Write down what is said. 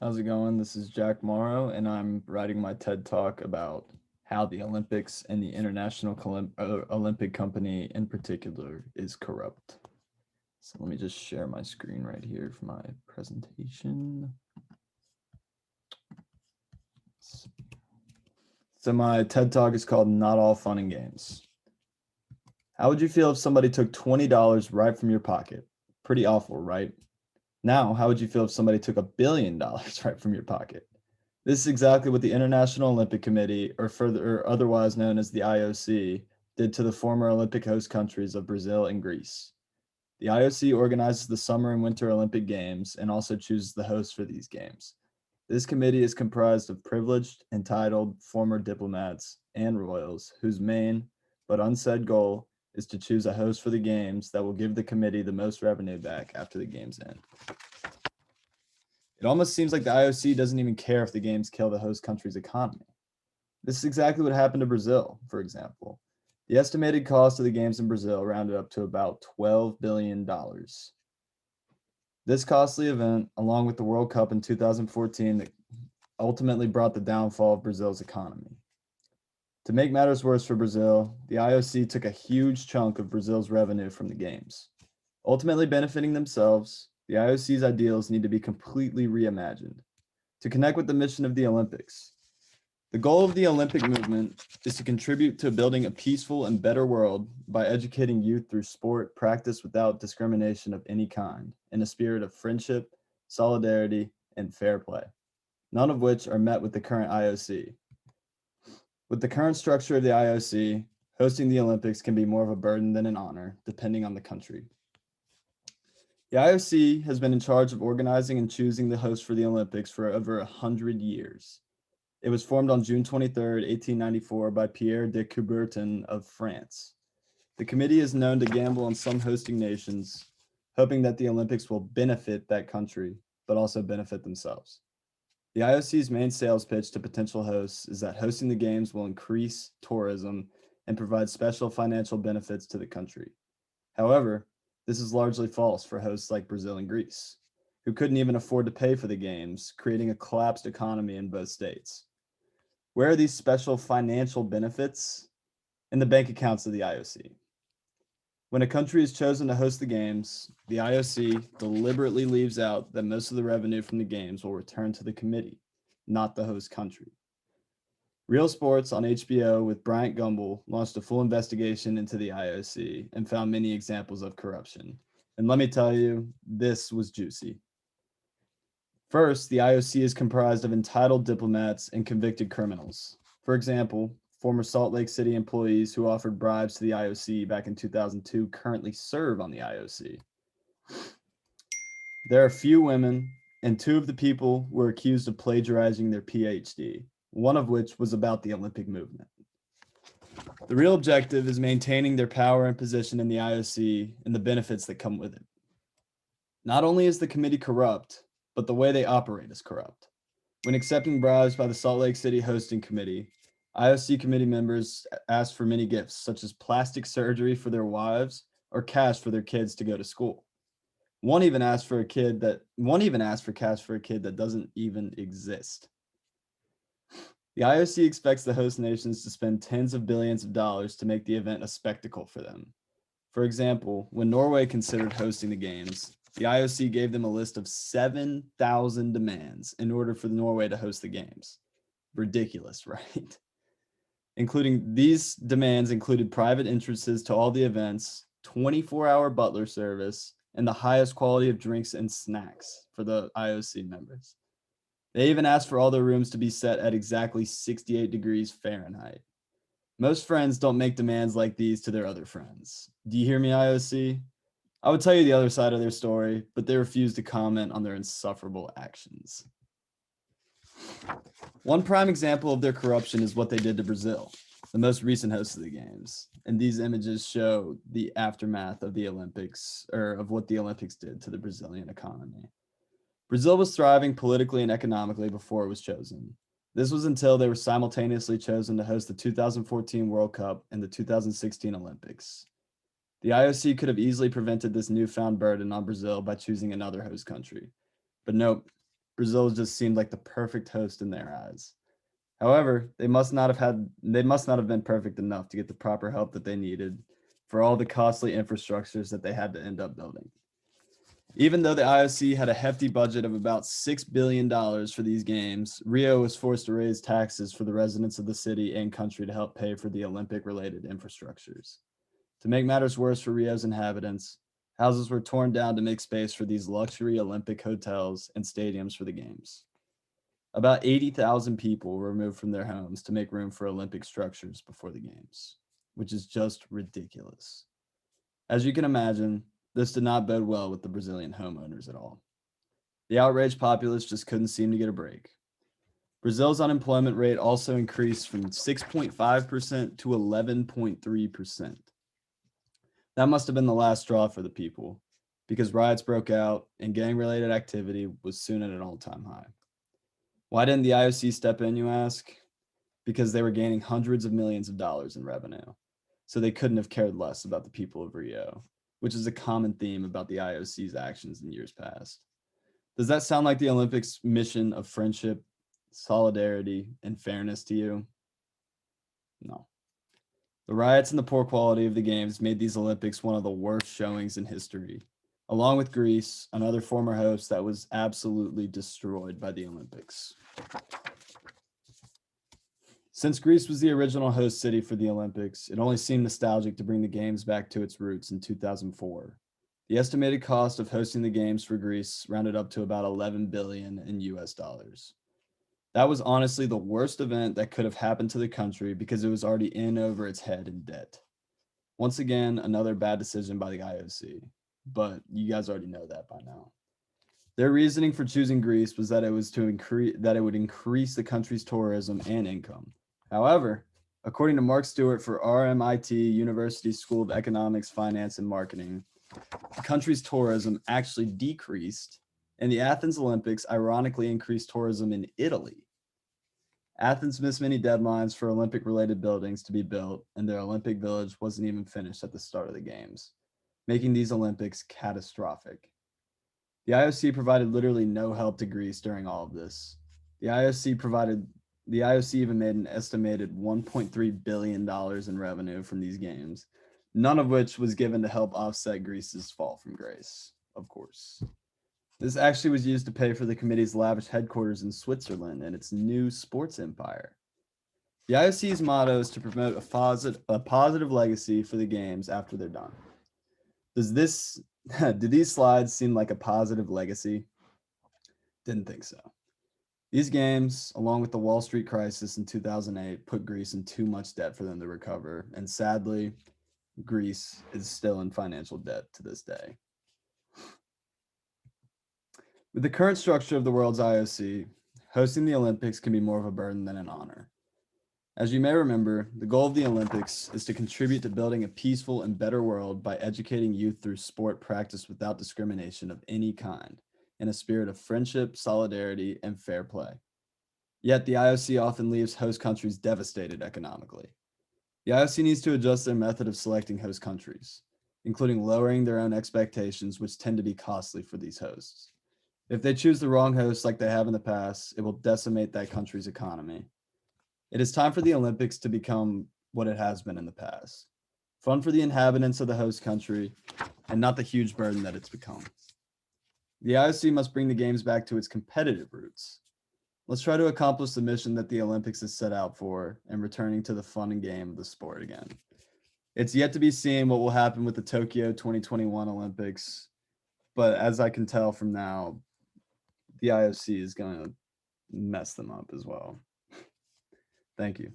How's it going? This is Jack Morrow, and I'm writing my TED Talk about how the Olympics and the International Olympic Company in particular is corrupt. So let me just share my screen right here for my presentation. So my TED Talk is called Not All Fun and Games. How would you feel if somebody took $20 right from your pocket? Pretty awful, right? Now, how would you feel if somebody took $1 billion right from your pocket? This is exactly what the International Olympic Committee, or otherwise known as the IOC, did to the former Olympic host countries of Brazil and Greece. The IOC organizes the Summer and Winter Olympic Games and also chooses the host for these games. This committee is comprised of privileged, entitled former diplomats and royals whose main but unsaid goal is to choose a host for the games that will give the committee the most revenue back after the games end. It almost seems like the IOC doesn't even care if the games kill the host country's economy. This is exactly what happened to Brazil, for example. The estimated cost of the games in Brazil rounded up to about $12 billion. This costly event, along with the World Cup in 2014, that ultimately brought the downfall of Brazil's economy. To make matters worse for Brazil, the IOC took a huge chunk of Brazil's revenue from the games. Ultimately benefiting themselves, the IOC's ideals need to be completely reimagined to connect with the mission of the Olympics. The goal of the Olympic movement is to contribute to building a peaceful and better world by educating youth through sport practice without discrimination of any kind, in a spirit of friendship, solidarity, and fair play, none of which are met with the current IOC. With the current structure of the IOC, hosting the Olympics can be more of a burden than an honor, depending on the country. The IOC has been in charge of organizing and choosing the host for the Olympics for over 100 years. It was formed on June 23, 1894 by Pierre de Coubertin of France. The committee is known to gamble on some hosting nations, hoping that the Olympics will benefit that country, but also benefit themselves. The IOC's main sales pitch to potential hosts is that hosting the games will increase tourism and provide special financial benefits to the country. However, this is largely false for hosts like Brazil and Greece, who couldn't even afford to pay for the games, creating a collapsed economy in both states. Where are these special financial benefits? In the bank accounts of the IOC. When a country is chosen to host the games, the IOC deliberately leaves out that most of the revenue from the games will return to the committee, not the host country. Real Sports on HBO with Bryant Gumbel launched a full investigation into the IOC and found many examples of corruption. And let me tell you, this was juicy. First, the IOC is comprised of entitled diplomats and convicted criminals. For example, former Salt Lake City employees who offered bribes to the IOC back in 2002 currently serve on the IOC. There are few women, and two of the people were accused of plagiarizing their PhD, one of which was about the Olympic movement. The real objective is maintaining their power and position in the IOC and the benefits that come with it. Not only is the committee corrupt, but the way they operate is corrupt. When accepting bribes by the Salt Lake City hosting committee, IOC committee members asked for many gifts, such as plastic surgery for their wives or cash for their kids to go to school. One even asked for cash for a kid that doesn't even exist. The IOC expects the host nations to spend tens of billions of dollars to make the event a spectacle for them. For example, when Norway considered hosting the games, the IOC gave them a list of 7,000 demands in order for Norway to host the games. Ridiculous, right? Including these demands included private entrances to all the events, 24-hour butler service, and the highest quality of drinks and snacks for the IOC members. They even asked for all their rooms to be set at exactly 68 degrees Fahrenheit. Most friends don't make demands like these to their other friends. Do you hear me, IOC? I would tell you the other side of their story, but they refuse to comment on their insufferable actions. One prime example of their corruption is what they did to Brazil, the most recent host of the games. And these images show the aftermath of the Olympics, or of what the Olympics did to the Brazilian economy. Brazil was thriving politically and economically before it was chosen. This was until they were simultaneously chosen to host the 2014 World Cup and the 2016 Olympics. The IOC could have easily prevented this newfound burden on Brazil by choosing another host country. But nope, Brazil just seemed like the perfect host in their eyes. However, they must not have been perfect enough to get the proper help that they needed for all the costly infrastructures that they had to end up building. Even though the IOC had a hefty budget of about $6 billion for these games, Rio was forced to raise taxes for the residents of the city and country to help pay for the Olympic-related infrastructures. To make matters worse for Rio's inhabitants, houses were torn down to make space for these luxury Olympic hotels and stadiums for the games. About 80,000 people were removed from their homes to make room for Olympic structures before the games, which is just ridiculous. As you can imagine, this did not bode well with the Brazilian homeowners at all. The outraged populace just couldn't seem to get a break. Brazil's unemployment rate also increased from 6.5% to 11.3%. That must have been the last straw for the people, because riots broke out and gang-related activity was soon at an all-time high. Why didn't the IOC step in, you ask? Because they were gaining hundreds of millions of dollars in revenue, so they couldn't have cared less about the people of Rio, which is a common theme about the IOC's actions in years past. Does that sound like the Olympics' mission of friendship, solidarity, and fairness to you? No. The riots and the poor quality of the games made these Olympics one of the worst showings in history, along with Greece, another former host that was absolutely destroyed by the Olympics. Since Greece was the original host city for the Olympics, it only seemed nostalgic to bring the games back to its roots in 2004. The estimated cost of hosting the games for Greece rounded up to about 11 billion in US dollars. That was honestly the worst event that could have happened to the country because it was already in over its head in debt. Once again, another bad decision by the IOC, but you guys already know that by now. Their reasoning for choosing Greece was that it would increase the country's tourism and income. However, according to Mark Stewart for RMIT University School of Economics, Finance, and Marketing, the country's tourism actually decreased, and the Athens Olympics ironically increased tourism in Italy. Athens missed many deadlines for Olympic-related buildings to be built, and their Olympic Village wasn't even finished at the start of the Games, making these Olympics catastrophic. The IOC provided literally no help to Greece during all of this. The IOC even made an estimated $1.3 billion in revenue from these games, none of which was given to help offset Greece's fall from grace, of course. This actually was used to pay for the committee's lavish headquarters in Switzerland and its new sports empire. The IOC's motto is to promote a positive legacy for the games after they're done. Do these slides seem like a positive legacy? Didn't think so. These games, along with the Wall Street crisis in 2008, put Greece in too much debt for them to recover, and sadly, Greece is still in financial debt to this day. With the current structure of the world's IOC, hosting the Olympics can be more of a burden than an honor. As you may remember, the goal of the Olympics is to contribute to building a peaceful and better world by educating youth through sport practiced without discrimination of any kind, in a spirit of friendship, solidarity, and fair play. Yet the IOC often leaves host countries devastated economically. The IOC needs to adjust their method of selecting host countries, including lowering their own expectations, which tend to be costly for these hosts. If they choose the wrong host like they have in the past, it will decimate that country's economy. It is time for the Olympics to become what it has been in the past. Fun for the inhabitants of the host country, and not the huge burden that it's become. The IOC must bring the games back to its competitive roots. Let's try to accomplish the mission that the Olympics is set out for and returning to the fun and game of the sport again. It's yet to be seen what will happen with the Tokyo 2021 Olympics, but as I can tell from now, the IOC is going to mess them up as well. Thank you.